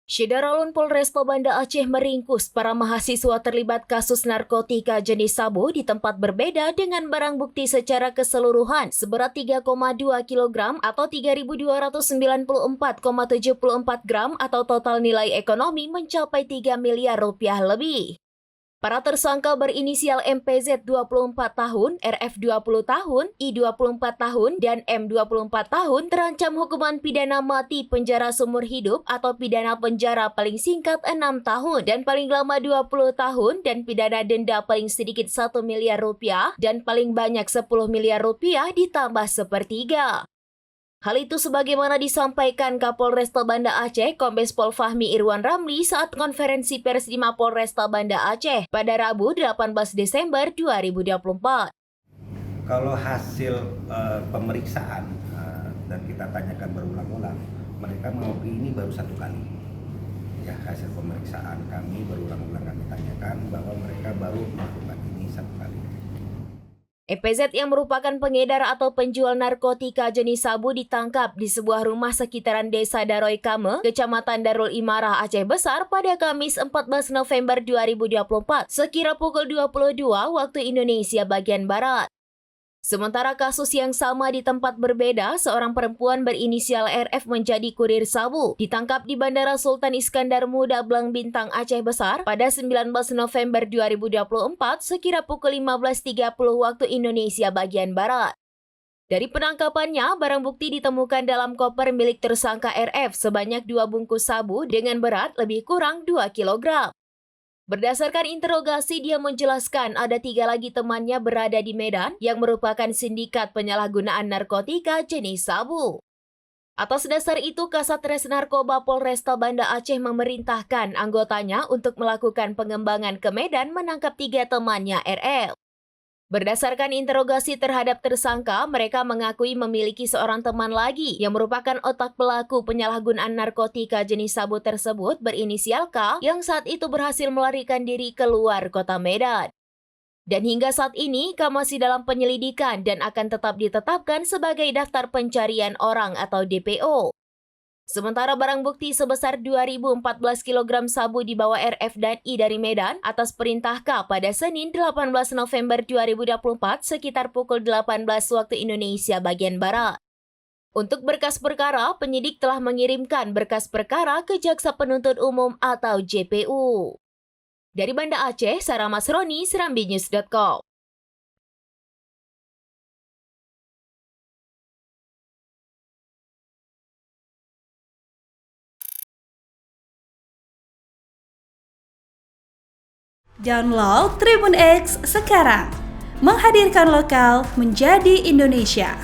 Syederalun Polresta Banda Aceh meringkus para mahasiswa terlibat kasus narkotika jenis sabu di tempat berbeda dengan barang bukti secara keseluruhan seberat 3,2 kg atau 3.294,74 gram atau total nilai ekonomi mencapai 3 miliar rupiah lebih. Para tersangka berinisial MPZ 24 tahun, RF 20 tahun, I 24 tahun, dan M 24 tahun terancam hukuman pidana mati penjara seumur hidup atau pidana penjara paling singkat 6 tahun dan paling lama 20 tahun dan pidana denda paling sedikit 1 miliar rupiah dan paling banyak 10 miliar rupiah ditambah sepertiga. Hal itu sebagaimana disampaikan Kapolresta Banda Aceh, Kombes Pol Fahmi Irwan Ramli saat konferensi pers di Mapolresta Banda Aceh pada Rabu 18 Desember 2024. Kalau hasil pemeriksaan dan kita tanyakan berulang-ulang, mereka mengakui ini baru satu kali. Ya, hasil pemeriksaan kami berulang-ulang kami tanyakan bahwa mereka baru melakukan ini satu kali. MPZ yang merupakan pengedar atau penjual narkotika jenis sabu ditangkap di sebuah rumah sekitaran Desa Daroy Kame, Kecamatan Darul Imarah, Aceh Besar pada Kamis 14 November 2024 sekira pukul 22 waktu Indonesia bagian Barat. Sementara kasus yang sama di tempat berbeda, seorang perempuan berinisial RF menjadi kurir sabu, ditangkap di Bandara Sultan Iskandar Muda Blang Bintang, Aceh Besar pada 19 November 2024 sekira pukul 15.30 waktu Indonesia bagian Barat. Dari penangkapannya, barang bukti ditemukan dalam koper milik tersangka RF sebanyak 2 bungkus sabu dengan berat lebih kurang 2 kg. Berdasarkan interogasi, dia menjelaskan ada 3 lagi temannya berada di Medan yang merupakan sindikat penyalahgunaan narkotika jenis sabu. Atas dasar itu, Kasatres Narkoba Polresta Banda Aceh memerintahkan anggotanya untuk melakukan pengembangan ke Medan menangkap 3 temannya RF. Berdasarkan interogasi terhadap tersangka, mereka mengakui memiliki seorang teman lagi yang merupakan otak pelaku penyalahgunaan narkotika jenis sabu tersebut berinisial K yang saat itu berhasil melarikan diri keluar kota Medan. Dan hingga saat ini, K masih dalam penyelidikan dan akan tetap ditetapkan sebagai daftar pencarian orang atau DPO. Sementara barang bukti sebesar 2.014 kg sabu dibawa RF dan I dari Medan atas perintah K pada Senin 18 November 2024 sekitar pukul 18 waktu Indonesia bagian Barat. Untuk berkas perkara, penyidik telah mengirimkan berkas perkara ke Jaksa Penuntut Umum atau JPU. Dari Banda Aceh, Sarah Masroni, serambinews.com. Download Tribun X sekarang, menghadirkan lokal menjadi Indonesia.